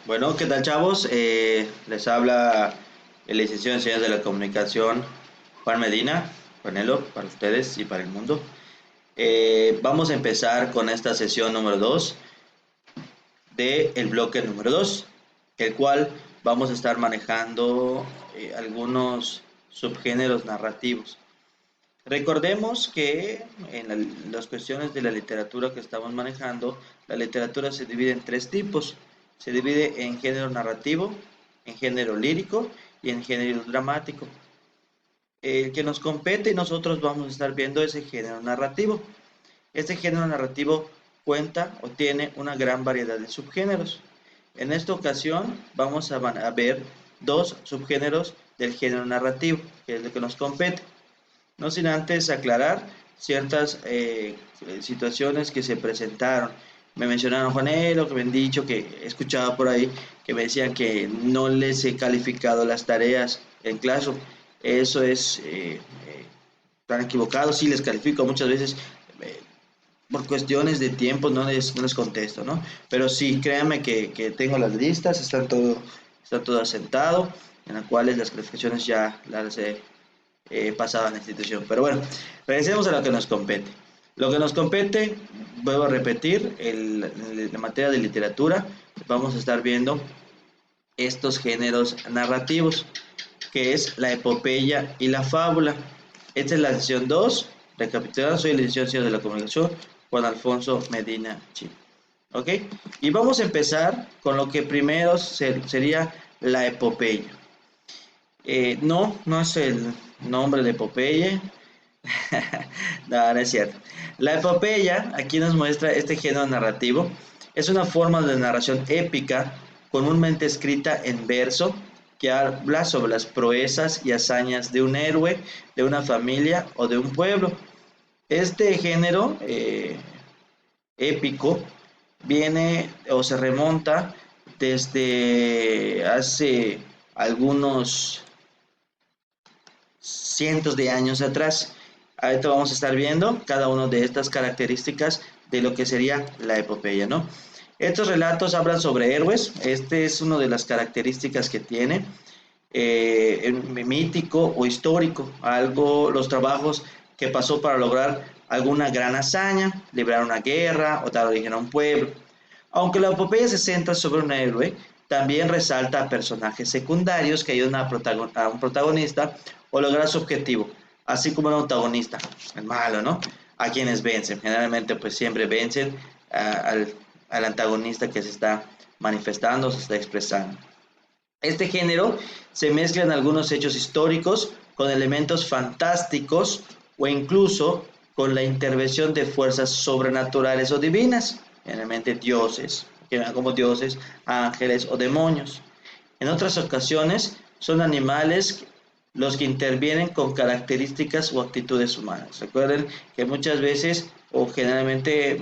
Bueno, ¿qué tal, chavos? Les habla el licenciado en Ciencias de la Comunicación, Juan Medina, Juanelo, para ustedes y para el mundo. Vamos a empezar con esta sesión número 2 del bloque número 2, el cual vamos a estar manejando algunos subgéneros narrativos. Recordemos que en las cuestiones de la literatura que estamos manejando, la literatura se divide en tres tipos. Se divide en género narrativo, en género lírico y en género dramático. El que nos compete y nosotros vamos a estar viendo ese género narrativo. Este género narrativo cuenta o tiene una gran variedad de subgéneros. En esta ocasión vamos a ver dos subgéneros del género narrativo, que es lo que nos compete. No sin antes aclarar ciertas situaciones que se presentaron. Me mencionaron, Juanelo, que me han dicho, que he escuchado por ahí, que me decían que no les he calificado las tareas en Classroom. Eso es tan equivocado. Sí les califico muchas veces. eh, por cuestiones de tiempo no les contesto, ¿no? Pero sí, créanme que tengo las listas, está todo asentado, en las cuales las calificaciones ya las he pasado a la institución. Pero bueno, regresemos a lo que nos compete. Lo que nos compete, vuelvo a repetir, la materia de literatura, vamos a estar viendo estos géneros narrativos, que es la epopeya y la fábula. Esta es la sesión 2. Recapitulando, soy el licenciado de la comunicación, Juan Alfonso Medina Chi. ¿Ok? Y vamos a empezar con lo que primero sería la epopeya. No es el nombre de Popeye. No, no es cierto. La epopeya aquí nos muestra este género narrativo. Es una forma de narración épica, comúnmente escrita en verso, que habla sobre las proezas y hazañas de un héroe, de una familia o de un pueblo. Este género épico viene o se remonta desde hace algunos cientos de años atrás. Ahorita vamos a estar viendo cada una de estas características de lo que sería la epopeya, ¿no? Estos relatos hablan sobre héroes. Este es una de las características que tiene mítico o histórico, algo, los trabajos que pasó para lograr alguna gran hazaña, librar una guerra o dar origen a un pueblo. Aunque la epopeya se centra sobre un héroe, también resalta a personajes secundarios que ayudan a un protagonista o lograr su objetivo, así como un antagonista, el malo, ¿no? A quienes vencen. Generalmente, pues siempre vencen al antagonista que se está manifestando, se está expresando. Este género se mezcla en algunos hechos históricos con elementos fantásticos o incluso con la intervención de fuerzas sobrenaturales o divinas, generalmente dioses, como dioses, ángeles o demonios. En otras ocasiones son animales los que intervienen con características o actitudes humanas. Recuerden que muchas veces o generalmente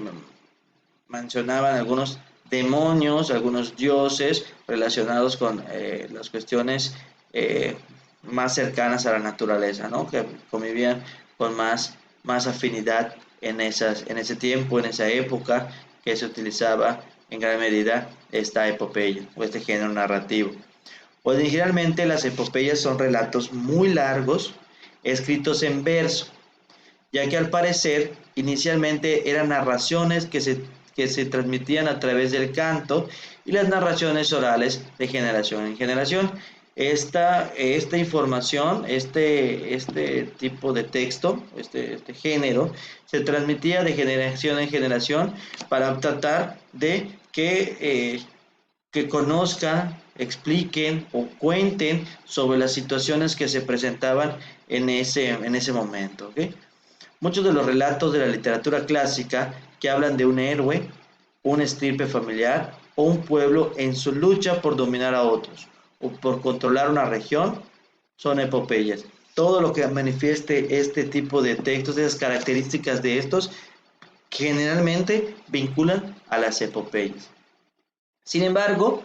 mencionaban algunos demonios, algunos dioses relacionados con las cuestiones eh, más cercanas a la naturaleza, ¿no? Que convivían con más afinidad en ese tiempo, en esa época que se utilizaba en gran medida esta epopeya o este género narrativo. Originalmente las epopeyas son relatos muy largos, escritos en verso, ya que al parecer inicialmente eran narraciones que se transmitían a través del canto y las narraciones orales de generación en generación. Esta información, este tipo de texto, este género, se transmitía de generación en generación para tratar de que conozcan, expliquen o cuenten sobre las situaciones que se presentaban en ese momento. ¿Okay? Muchos de los relatos de la literatura clásica que hablan de un héroe, un estirpe familiar o un pueblo en su lucha por dominar a otros o por controlar una región son epopeyas. Todo lo que manifieste este tipo de textos, esas características de estos, generalmente vinculan a las epopeyas. Sin embargo,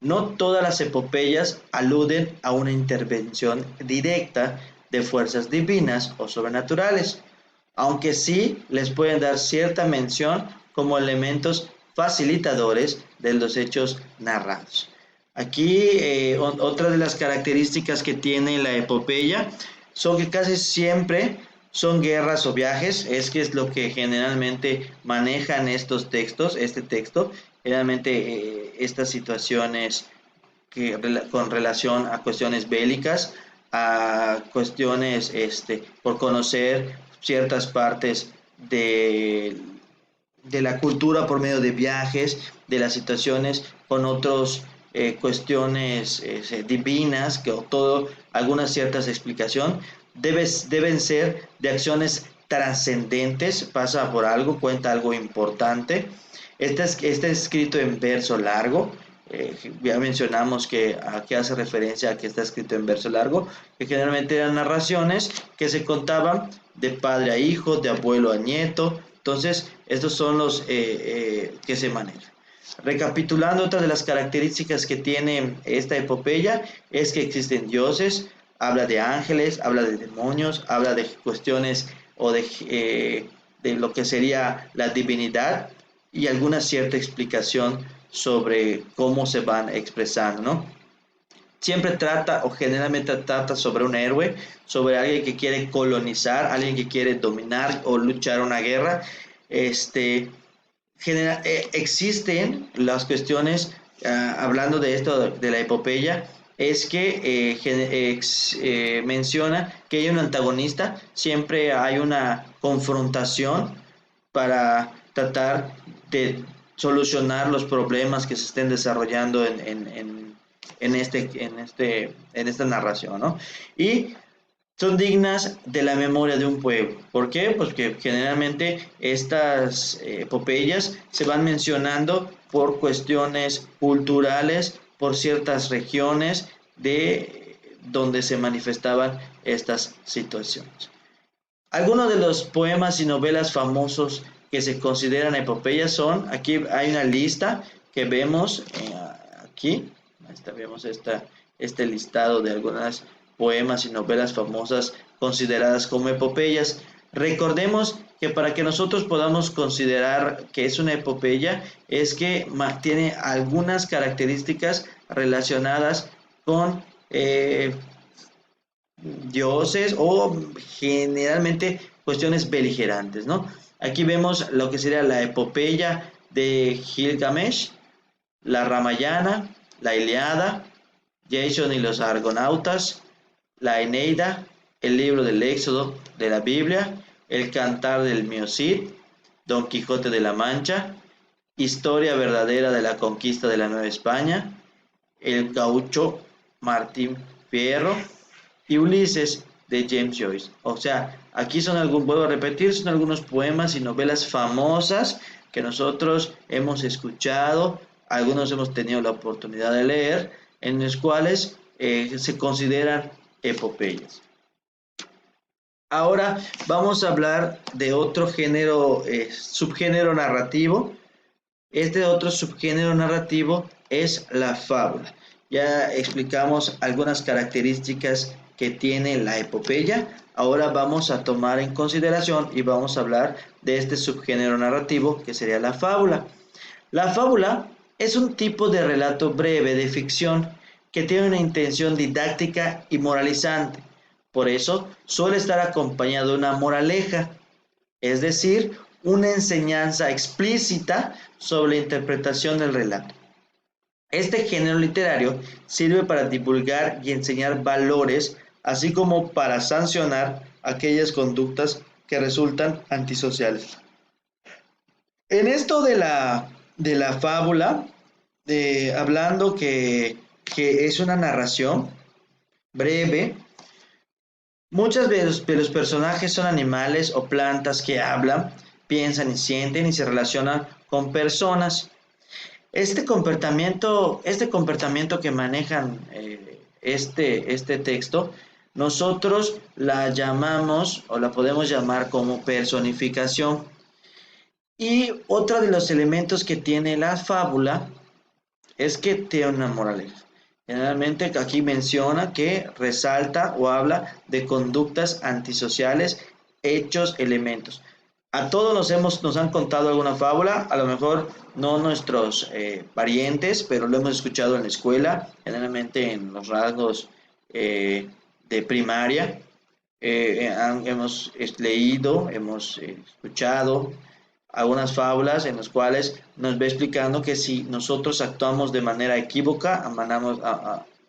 no todas las epopeyas aluden a una intervención directa de fuerzas divinas o sobrenaturales, aunque sí les pueden dar cierta mención como elementos facilitadores de los hechos narrados. Aquí otra de las características que tiene la epopeya son que casi siempre son guerras o viajes, es lo que generalmente manejan estos textos, este texto, generalmente estas situaciones con relación a cuestiones bélicas, a cuestiones por conocer ciertas partes de la cultura por medio de viajes, de las situaciones con otras cuestiones divinas, que o todo, algunas ciertas explicación, deben ser de acciones trascendentes, pasa por algo, cuenta algo importante. Está escrito en verso largo. Ya mencionamos que aquí hace referencia a que está escrito en verso largo, que generalmente eran narraciones que se contaban de padre a hijo, de abuelo a nieto. Entonces, estos son los que se manejan. Recapitulando, otra de las características que tiene esta epopeya es que existen dioses, habla de ángeles, habla de demonios, habla de cuestiones o de lo que sería la divinidad y alguna cierta explicación sobre cómo se van expresando, ¿no? Siempre trata o generalmente trata sobre un héroe, sobre alguien que quiere colonizar, alguien que quiere dominar o luchar una guerra. Existen las cuestiones, hablando de esto, de la epopeya, es que menciona que hay un antagonista, siempre hay una confrontación para tratar de solucionar los problemas que se estén desarrollando en esta narración, ¿no? Y son dignas de la memoria de un pueblo. ¿Por qué? Porque generalmente estas epopeyas se van mencionando por cuestiones culturales, por ciertas regiones de donde se manifestaban estas situaciones. Algunos de los poemas y novelas famosos que se consideran epopeyas son, aquí hay una lista que vemos aquí, vemos este listado de algunas poemas y novelas famosas consideradas como epopeyas. Recordemos que para que nosotros podamos considerar que es una epopeya, es que tiene algunas características relacionadas con dioses o generalmente cuestiones beligerantes, ¿no? Aquí vemos lo que sería la epopeya de Gilgamesh, la Ramayana, la Ilíada, Jason y los Argonautas, la Eneida, el libro del Éxodo de la Biblia, el Cantar del Mio Cid, Don Quijote de la Mancha, Historia verdadera de la conquista de la Nueva España, el gaucho Martín Fierro y Ulises de James Joyce. O sea, aquí vuelvo a repetir, son algunos poemas y novelas famosas que nosotros hemos escuchado, algunos hemos tenido la oportunidad de leer, en los cuales se consideran epopeyas. Ahora vamos a hablar de otro género, subgénero narrativo. Este otro subgénero narrativo es la fábula. Ya explicamos algunas características que tiene la epopeya. Ahora vamos a tomar en consideración y vamos a hablar de este subgénero narrativo que sería la fábula. La fábula es un tipo de relato breve de ficción que tiene una intención didáctica y moralizante. Por eso suele estar acompañado de una moraleja, es decir, una enseñanza explícita sobre la interpretación del relato. Este género literario sirve para divulgar y enseñar valores, así como para sancionar aquellas conductas que resultan antisociales. En esto de la fábula, hablando que es una narración breve, muchas veces los personajes son animales o plantas que hablan, piensan y sienten y se relacionan con personas. Este comportamiento que manejan este texto, nosotros la llamamos o la podemos llamar como personificación. Y otro de los elementos que tiene la fábula es que tiene una moraleja. Generalmente aquí menciona que resalta o habla de conductas antisociales, hechos, elementos. A todos nos han contado alguna fábula, a lo mejor no nuestros parientes, pero lo hemos escuchado en la escuela, generalmente en los rasgos de primaria. Hemos leído, hemos escuchado algunas fábulas en las cuales nos va explicando que si nosotros actuamos de manera equívoca,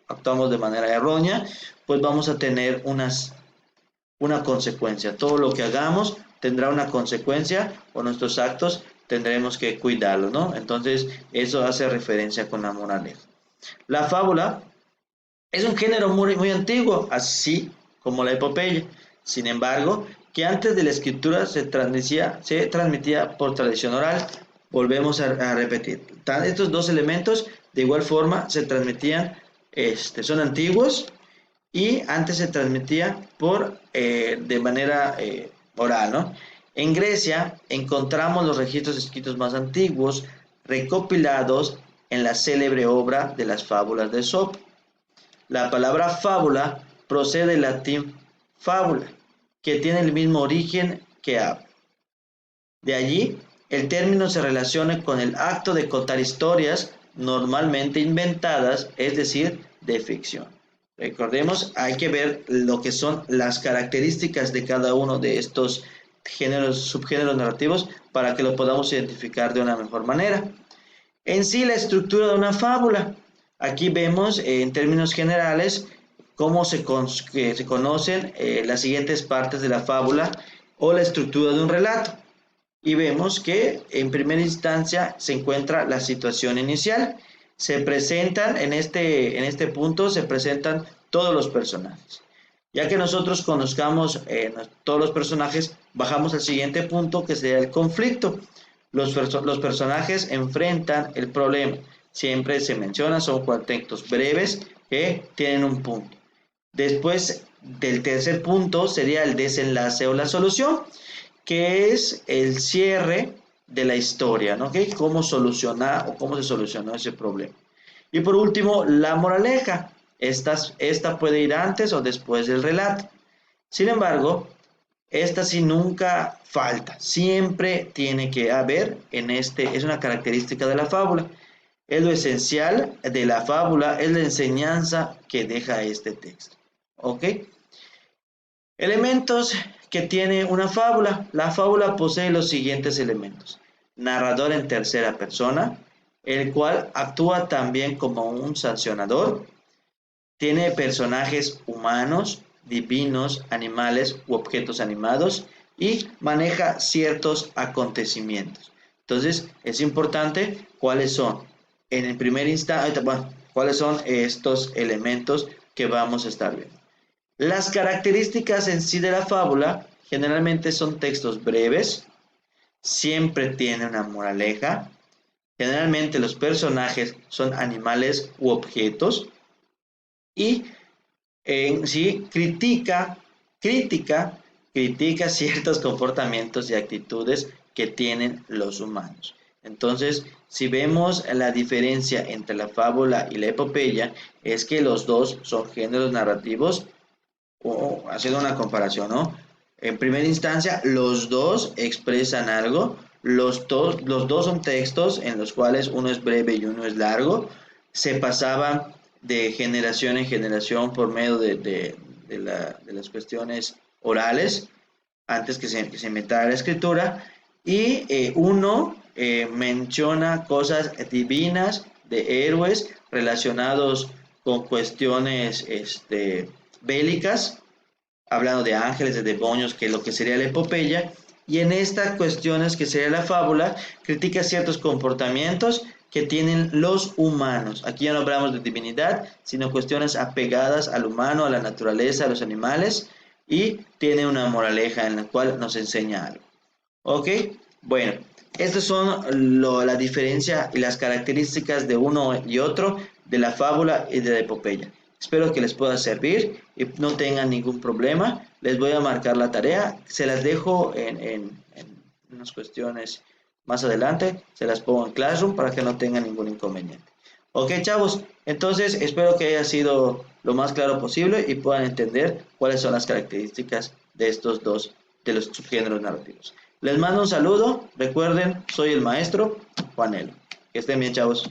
actuamos de manera errónea, pues vamos a tener una consecuencia. Todo lo que hagamos tendrá una consecuencia o nuestros actos tendremos que cuidarlo, ¿no? Entonces, eso hace referencia con la moraleja. La fábula es un género muy antiguo, así como la epopeya. Sin embargo, que antes de la escritura se transmitía por tradición oral. Volvemos a repetir. Estos dos elementos, de igual forma, se transmitían, son antiguos y antes se transmitía de manera oral, ¿no? En Grecia encontramos los registros escritos más antiguos recopilados en la célebre obra de las fábulas de Esopo. La palabra fábula procede del latín fábula, que tiene el mismo origen que habla. De allí, el término se relaciona con el acto de contar historias normalmente inventadas, es decir, de ficción. Recordemos, hay que ver lo que son las características de cada uno de estos subgéneros narrativos para que lo podamos identificar de una mejor manera. En sí, la estructura de una fábula. Aquí vemos en términos generales cómo se conocen las siguientes partes de la fábula o la estructura de un relato. Y vemos que en primera instancia se encuentra la situación inicial. Se presentan en este punto, se presentan todos los personajes. Ya que nosotros conozcamos todos los personajes, bajamos al siguiente punto, que sería el conflicto. Los personajes enfrentan el problema. Siempre se menciona, son cuentos breves que tienen un punto. Después del tercer punto sería el desenlace o la solución, que es el cierre de la historia, ¿no? ¿Okay? Cómo solucionar o cómo se solucionó ese problema. Y por último, la moraleja. Esta puede ir antes o después del relato. Sin embargo, esta sí nunca falta. Siempre tiene que haber es una característica de la fábula. Es lo esencial de la fábula, es la enseñanza que deja este texto. ¿Ok? Elementos que tiene una fábula. La fábula posee los siguientes elementos. Narrador en tercera persona, el cual actúa también como un sancionador. Tiene personajes humanos, divinos, animales u objetos animados y maneja ciertos acontecimientos. Entonces, es importante cuáles son, en el primer instante, cuáles son estos elementos que vamos a estar viendo. Las características en sí de la fábula generalmente son textos breves, siempre tiene una moraleja, generalmente los personajes son animales u objetos y en sí critica ciertos comportamientos y actitudes que tienen los humanos. Entonces, si vemos la diferencia entre la fábula y la epopeya, es que los dos son géneros narrativos, o haciendo una comparación, ¿no? En primera instancia, los dos expresan algo, los dos son textos en los cuales uno es breve y uno es largo, se pasaban de generación en generación por medio de las cuestiones orales, antes que se inventara la escritura, y uno menciona cosas divinas de héroes relacionados con cuestiones bélicas, hablando de ángeles, de demonios, que es lo que sería la epopeya, y en estas cuestiones que sería la fábula, critica ciertos comportamientos que tienen los humanos. Aquí ya no hablamos de divinidad, sino cuestiones apegadas al humano, a la naturaleza, a los animales, y tiene una moraleja en la cual nos enseña algo. ¿Ok? Bueno, estas son la diferencia y las características de uno y otro, de la fábula y de la epopeya. Espero que les pueda servir y no tengan ningún problema. Les voy a marcar la tarea. Se las dejo en unas cuestiones más adelante. Se las pongo en Classroom para que no tengan ningún inconveniente. Ok, chavos. Entonces, espero que haya sido lo más claro posible y puedan entender cuáles son las características de estos dos, de los subgéneros narrativos. Les mando un saludo. Recuerden, soy el maestro Juanelo. Que estén bien, chavos.